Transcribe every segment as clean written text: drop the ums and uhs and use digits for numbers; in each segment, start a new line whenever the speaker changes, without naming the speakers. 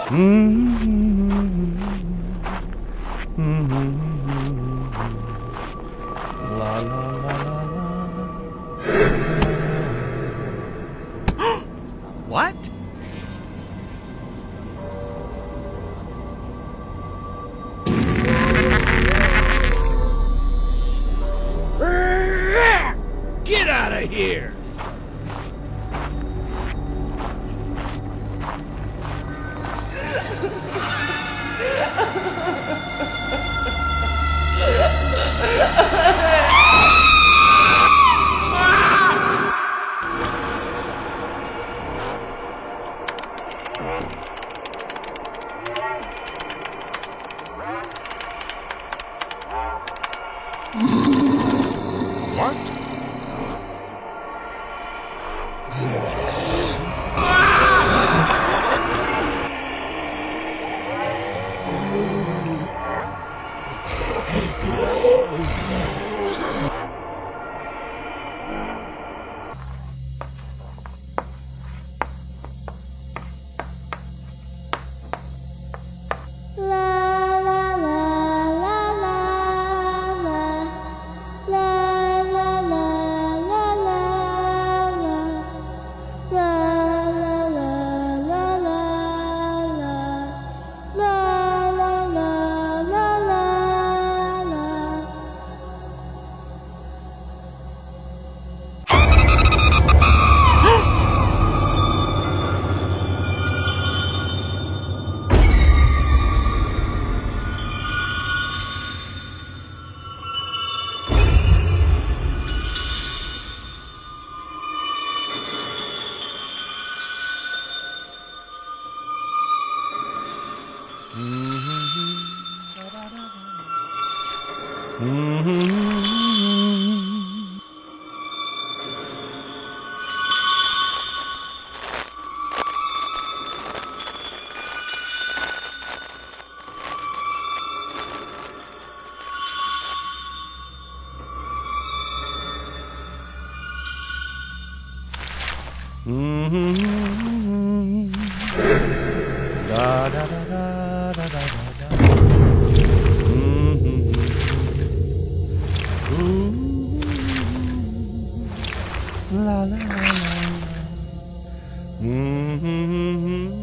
Mm-hmm. Mm-hmm. La la la la la. What?
Get out of here!
What? Mm-hmm. Mm-hmm. Da da da da da da da. Mm-hmm. Ooh. La la la la. Mm-hmm.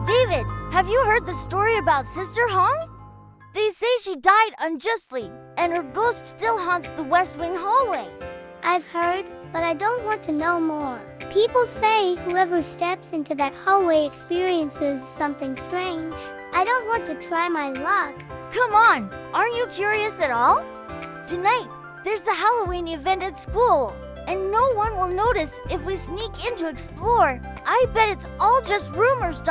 David, have you heard the story about Sister Hong? They say she died unjustly, and her ghost still haunts the West Wing hallway.
I've heard, but I don't want to know more. People say whoever steps into that hallway experiences something strange. I don't want to try my luck.
Come on, aren't you curious at all? Tonight, there's the Halloween event at school, and no one will notice if we sneak in to explore. I bet it's all just rumors, ...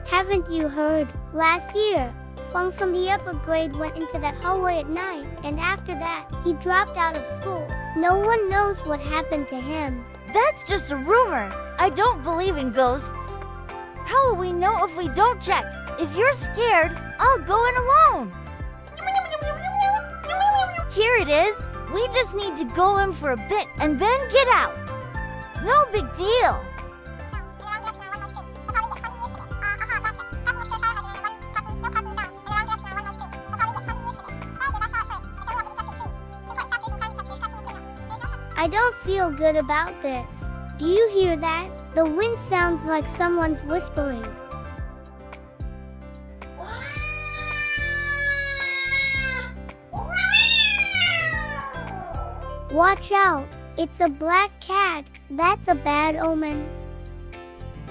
Haven't you heard? Last year, Fung from the upper grade went into that hallway at night, and after that, he dropped out of school. No one knows what happened to him.
That's just a rumor. I don't believe in ghosts. How will we know if we don't check? If you're scared, I'll go in alone. Here it is. We just need to go in for a bit and then get out. No big deal.
I don't feel good about this. Do you hear that? The wind sounds like someone's whispering. Watch out. It's a black cat. That's a bad omen.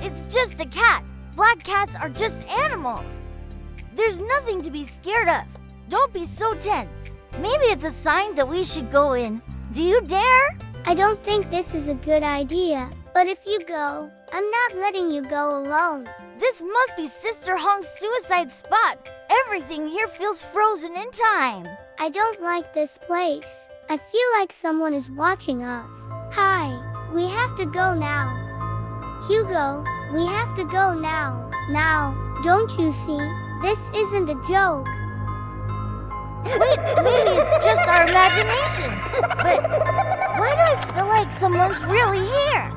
It's just a cat. Black cats are just animals. There's nothing to be scared of. Don't be so tense. Maybe it's a sign that we should go in. Do you dare?
I don't think this is a good idea. But if you go, I'm not letting you go alone.
This must be Sister Hong's suicide spot. Everything here feels frozen in time.
I don't like this place. I feel like someone is watching us. Hi, we have to go now. Hugo, we have to go now. Now, don't you see? This isn't a joke.
Wait, maybe it's just our imagination. But why do I feel like someone's really here?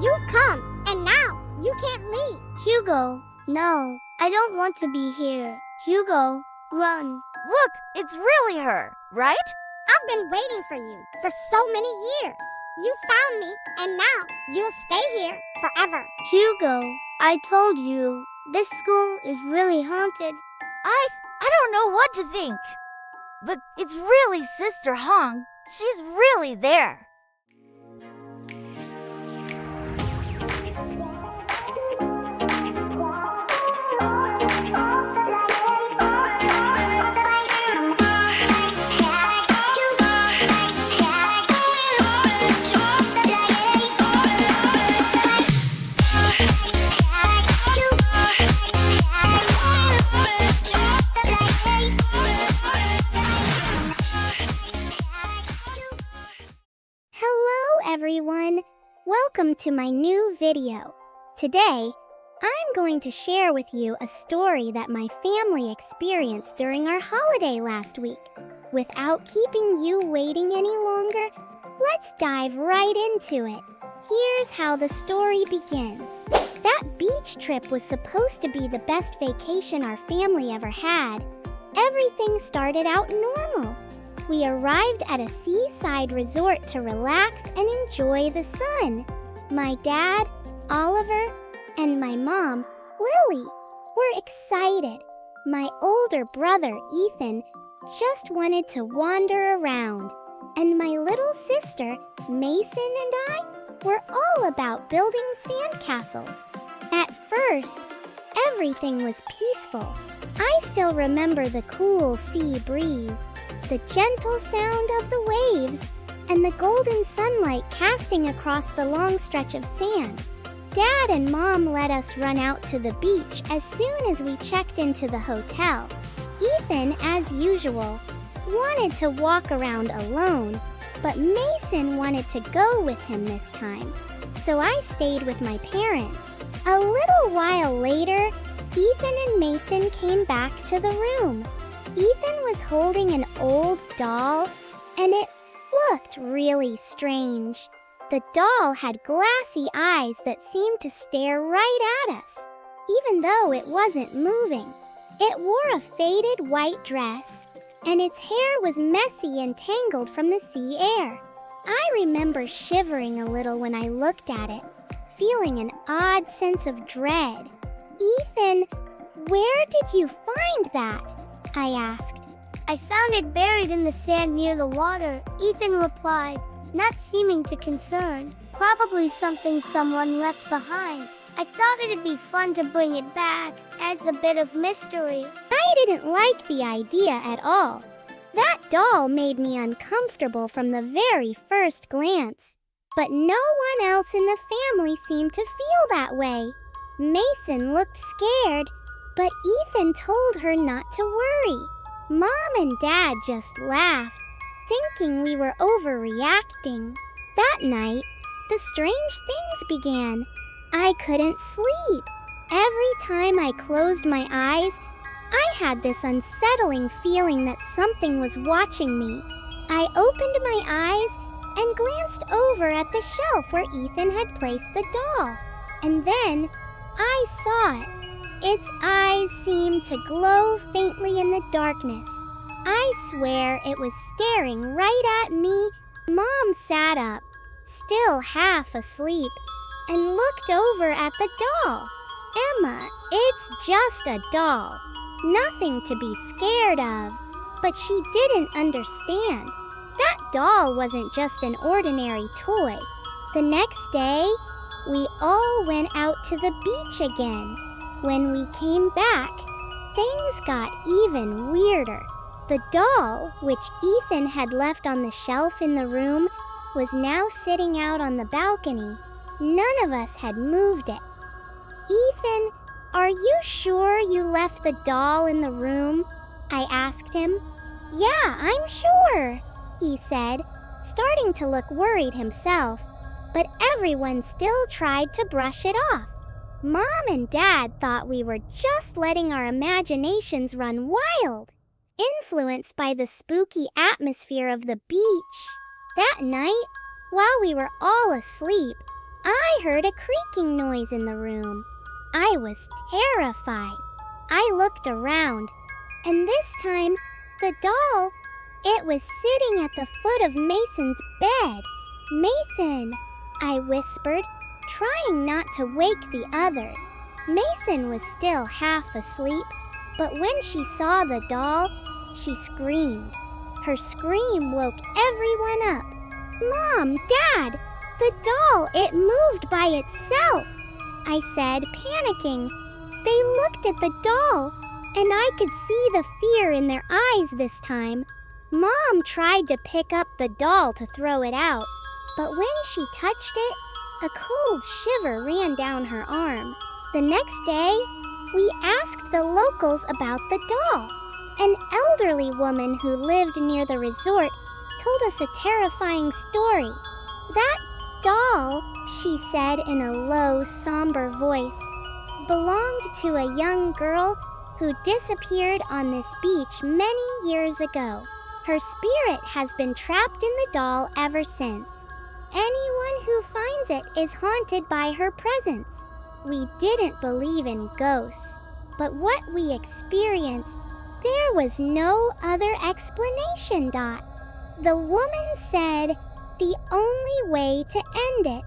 You've come, and now you can't leave. Hugo, no, I don't want to be here. Hugo, run.
Look, it's really her, right?
I've been waiting for you for so many years. You found me, and now you'll stay here forever.
Hugo, I told you, this school is really haunted.
I don't know what to think. But it's really Sister Hong. She's really there.
Everyone, welcome to my new video. Today, I'm going to share with you a story that my family experienced during our holiday last week. Without keeping you waiting any longer, let's dive right into it. Here's how the story begins. That beach trip was supposed to be the best vacation our family ever had. Everything started out normal. We arrived at a seaside resort to relax and enjoy the sun. My dad, Oliver, and my mom, Lily, were excited. My older brother, Ethan, just wanted to wander around. And my little sister, Mason, and I were all about building sandcastles. At first, everything was peaceful. I still remember the cool sea breeze, the gentle sound of the waves, and the golden sunlight casting across the long stretch of sand. Dad and Mom let us run out to the beach as soon as we checked into the hotel. Ethan, as usual, wanted to walk around alone, but Mason wanted to go with him this time, so I stayed with my parents. A little while later, Ethan and Mason came back to the room. Ethan was holding an old doll, and it looked really strange. The doll had glassy eyes that seemed to stare right at us, even though it wasn't moving. It wore a faded white dress, and its hair was messy and tangled from the sea air. I remember shivering a little when I looked at it, feeling an odd sense of dread. Ethan, where did you find that? I asked.
I found it buried in the sand near the water, Ethan replied, not seeming too concerned. Probably something someone left behind. I thought it'd be fun to bring it back. Adds a bit of mystery.
I didn't like the idea at all. That doll made me uncomfortable from the very first glance. But no one else in the family seemed to feel that way. Mason looked scared, but Ethan told her not to worry. Mom and Dad just laughed, thinking we were overreacting. That night, the strange things began. I couldn't sleep. Every time I closed my eyes, I had this unsettling feeling that something was watching me. I opened my eyes and glanced over at the shelf where Ethan had placed the doll. And then I saw it. Its eyes seemed to glow faintly in the darkness. I swear it was staring right at me. Mom sat up, still half asleep, and looked over at the doll. Emma, it's just a doll. Nothing to be scared of. But she didn't understand. That doll wasn't just an ordinary toy. The next day, we all went out to the beach again. When we came back, things got even weirder. The doll, which Ethan had left on the shelf in the room, was now sitting out on the balcony. None of us had moved it. "Ethan, are you sure you left the doll in the room?" I asked him. "Yeah, I'm sure," he said, starting to look worried himself. But everyone still tried to brush it off. Mom and Dad thought we were just letting our imaginations run wild, influenced by the spooky atmosphere of the beach. That night, while we were all asleep, I heard a creaking noise in the room. I was terrified. I looked around, and this time, the doll, it was sitting at the foot of Mason's bed. "Mason," I whispered, trying not to wake the others. Mason was still half asleep, but when she saw the doll, she screamed. Her scream woke everyone up. "Mom, Dad, the doll, it moved by itself," I said, panicking. They looked at the doll, and I could see the fear in their eyes this time. Mom tried to pick up the doll to throw it out, but when she touched it, a cold shiver ran down her arm. The next day, we asked the locals about the doll. An elderly woman who lived near the resort told us a terrifying story. "That doll," she said in a low, somber voice, "belonged to a young girl who disappeared on this beach many years ago. Her spirit has been trapped in the doll ever since. Anyone who finds it is haunted by her presence." We didn't believe in ghosts, but what we experienced, there was no other explanation, Dot. The woman said the only way to end it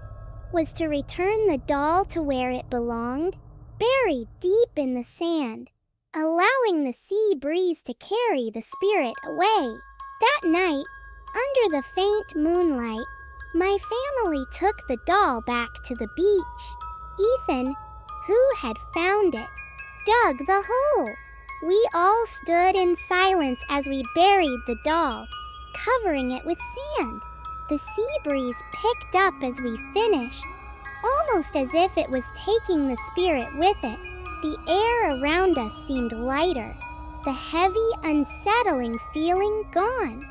was to return the doll to where it belonged, buried deep in the sand, allowing the sea breeze to carry the spirit away. That night, under the faint moonlight, my family took the doll back to the beach. Ethan, who had found it, dug the hole. We all stood in silence as we buried the doll, covering it with sand. The sea breeze picked up as we finished, almost as if it was taking the spirit with it. The air around us seemed lighter, the heavy, unsettling feeling gone.